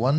1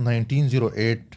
1908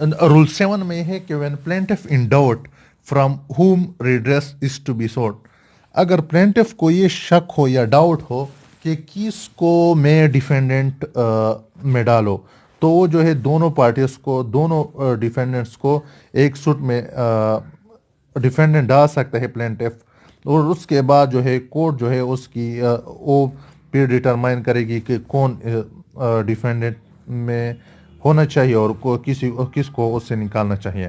role 7 میں ہے کہ when plaintiff in doubt from whom redress is to be sought, اگر پلینٹف کو یہ شک ہو یا ڈاؤٹ ہو کہ کس کو میں ڈیفینڈنٹ میں ڈالو تو وہ جو ہے دونوں پارٹیز کو دونوں ڈیفینڈنٹس کو ایک سوٹ میں ڈیفینڈنٹ ڈال سکتا ہے پلینٹف، اور اس کے بعد جو ہے کورٹ جو ہے اس کی وہ پھر ڈٹرمائن کرے گی کہ کون ڈیفینڈنٹ میں ہونا چاہیے اور کس کو اس سے نکالنا چاہیے۔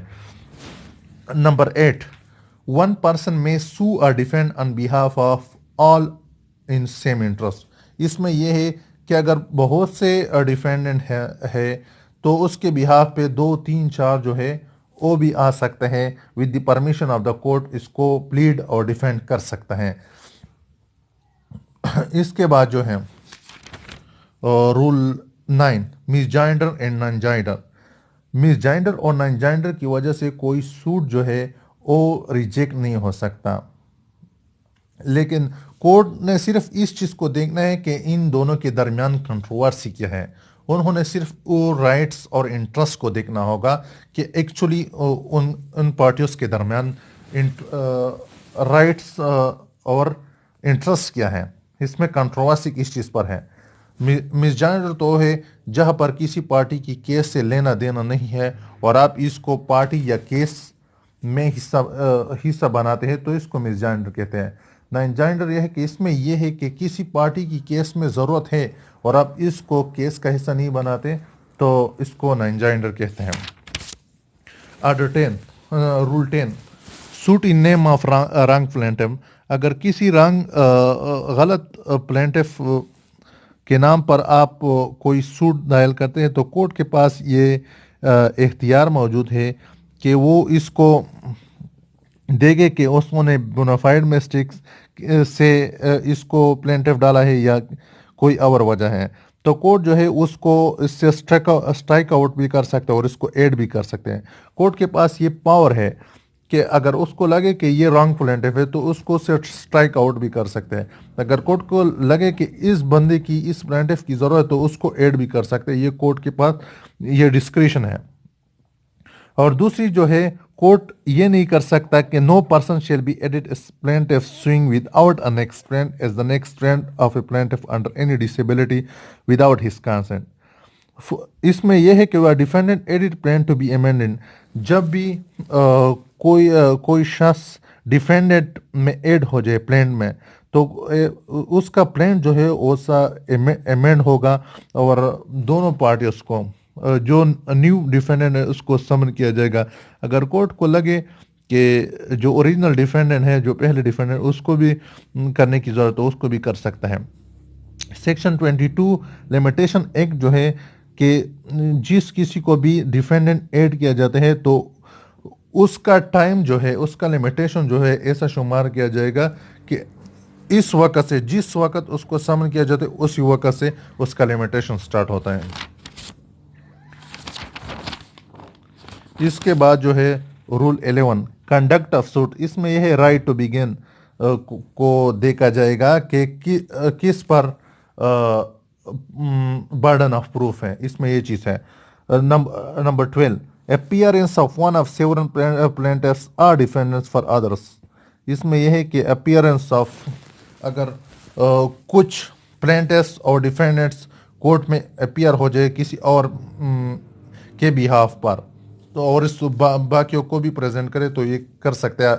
Number 8، one person may sue or defend on behalf of all in same interest۔ اس میں یہ ہے کہ اگر بہت سے ڈیفینڈنٹ ہے تو اس کے بہاف پہ 2 3 4 جو ہے وہ بھی آ سکتے ہیں، with the permission of the court اس کو پلیڈ اور ڈیفینڈ کر سکتا ہے۔ اس کے بعد جو ہے رول 9، مس جائنڈر اینڈ نان جائنڈر۔ مس جائنڈر اور نان جائنڈر کی وجہ سے کوئی سوٹ جو ہے وہ ریجیکٹ نہیں ہو سکتا، لیکن کورٹ نے صرف اس چیز کو دیکھنا ہے کہ ان دونوں کے درمیان کنٹروورسی کیا ہے۔ انہوں نے صرف وہ رائٹس اور انٹرسٹ کو دیکھنا ہوگا کہ ایکچولی ان پارٹیز کے درمیان رائٹس اور انٹرسٹ کیا ہے، اس میں کنٹروورسی کس چیز پر ہے۔ مس جائنڈر تو ہے جہاں پر کسی پارٹی کی کیس سے لینا دینا نہیں ہے اور آپ اس کو پارٹی یا کیس میں حصہ بناتے ہیں تو اس کو مس جائنڈر کہتے ہیں۔ نان جائنڈر یہ ہے کہ اس میں یہ ہے کہ کسی پارٹی کی کیس میں ضرورت ہے اور آپ اس کو کیس کا حصہ نہیں بناتے تو اس کو نان جائنڈر کہتے ہیں۔ Order 10، rule 10، suit in name of wrong plaintiff. اگر کسی غلط پلینٹف کے نام پر آپ کوئی سوٹ دائر کرتے ہیں تو کورٹ کے پاس یہ اختیار موجود ہے کہ وہ اس کو دے گے کہ اس نے بونافائڈ مسٹیکس سے اس کو پلینٹف ڈالا ہے یا کوئی اور وجہ ہے، تو کورٹ جو ہے اس کو اس سے اسٹرائک آؤٹ بھی کر سکتا ہے اور اس کو ایڈ بھی کر سکتے ہیں۔ کورٹ کے پاس یہ پاور ہے کہ اگر اس کو لگے کہ یہ رانگ پلینٹف ہے تو اس کو اسٹرائک آؤٹ بھی کر سکتے ہیں۔ اگر کورٹ کو لگے کہ اس بندے کی اس پلینٹف کی ضرورت ہے تو اس کو ایڈ بھی کر سکتے ہیں۔ یہ کورٹ کے پاس یہ ڈسکریشن ہے۔ اور دوسری جو ہے کورٹ یہ نہیں کر سکتا کہ no person shall be added as plaintiff suing without a next friend as the next friend of a plaintiff under any disability without his consent۔ اس میں یہ ہے کہ وہ defendant added plan to be amending, جب بھی کوئی شخص ڈیفینڈنٹ میں ایڈ ہو جائے پلان میں تو اس کا پلان جو ہے وہ سا امینڈ ہوگا اور دونوں پارٹیز کو جو نیو ڈیفینڈنٹ ہے اس کو سمن کیا جائے گا۔ اگر کورٹ کو لگے کہ جو اوریجنل ڈیفینڈنٹ ہے جو پہلے ڈیفینڈنٹ اس کو بھی کرنے کی ضرورت ہے اس کو بھی کر سکتا ہے۔ سیکشن 22 لمیٹیشن ایکٹ جو ہے کہ جس کسی کو بھی ڈیفینڈنٹ ایڈ کیا جاتا ہے تو اس کا ٹائم جو ہے اس کا لمیٹیشن جو ہے ایسا شمار کیا جائے گا کہ اس وقت سے جس وقت اس کو سمن کیا جاتا ہے اسی وقت سے اس کا لمیٹیشن سٹارٹ ہوتا ہے۔ اس کے بعد جو ہے رول 11، کنڈکٹ آف سوٹ۔ اس میں یہ ہے رائٹ ٹو بگن کو دیکھا جائے گا کہ کس پر برڈن آف پروف ہے، اس میں یہ چیز ہے۔ Number 12، appearance of one of several plaintiffs or defendants for others۔ اس میں یہ ہے کہ appearance of اگر کچھ plaintiffs اور defendants کورٹ میں اپیئر ہو جائے کسی اور کے بیہاف پر تو اور اس باقیوں کو بھی پریزنٹ کرے تو یہ کر سکتے ہیں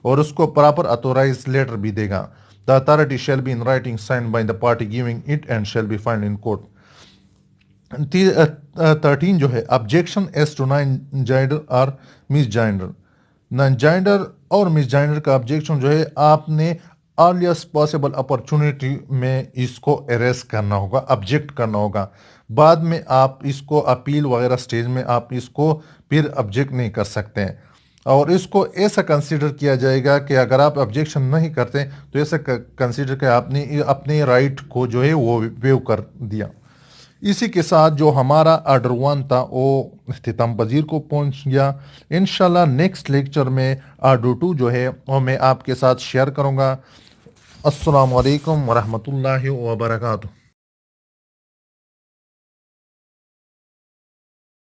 اور اس کو پراپر اتھورائز لیٹر بھی دے گا۔ The authority shall be in writing signed by the party giving it and shall be filed in court۔ 13 جو ہے objection as to non-gender or misgender۔ non-gender اور misgender کا objection جو ہے آپ نے earliest possible opportunity میں اس کو اریز کرنا ہوگا، آبجیکٹ کرنا ہوگا۔ بعد میں آپ اس کو اپیل وغیرہ سٹیج میں آپ اس کو پھر آبجیکٹ نہیں کر سکتے ہیں اور اس کو ایسا کنسیڈر کیا جائے گا کہ اگر آپ آبجیکشن نہیں کرتے تو ایسا کنسیڈر کہ آپ نے اپنے رائٹ کو جو ہے وہ ویو کر دیا۔ اسی کے ساتھ جو ہمارا آرڈر 1 تھا وہ اختتام پذیر کو پہنچ گیا۔ انشاءاللہ نیکسٹ لیکچر میں آرڈر 2 جو ہے وہ میں آپ کے ساتھ شیئر کروں گا۔ السلام علیکم ورحمۃ اللہ وبرکاتہ۔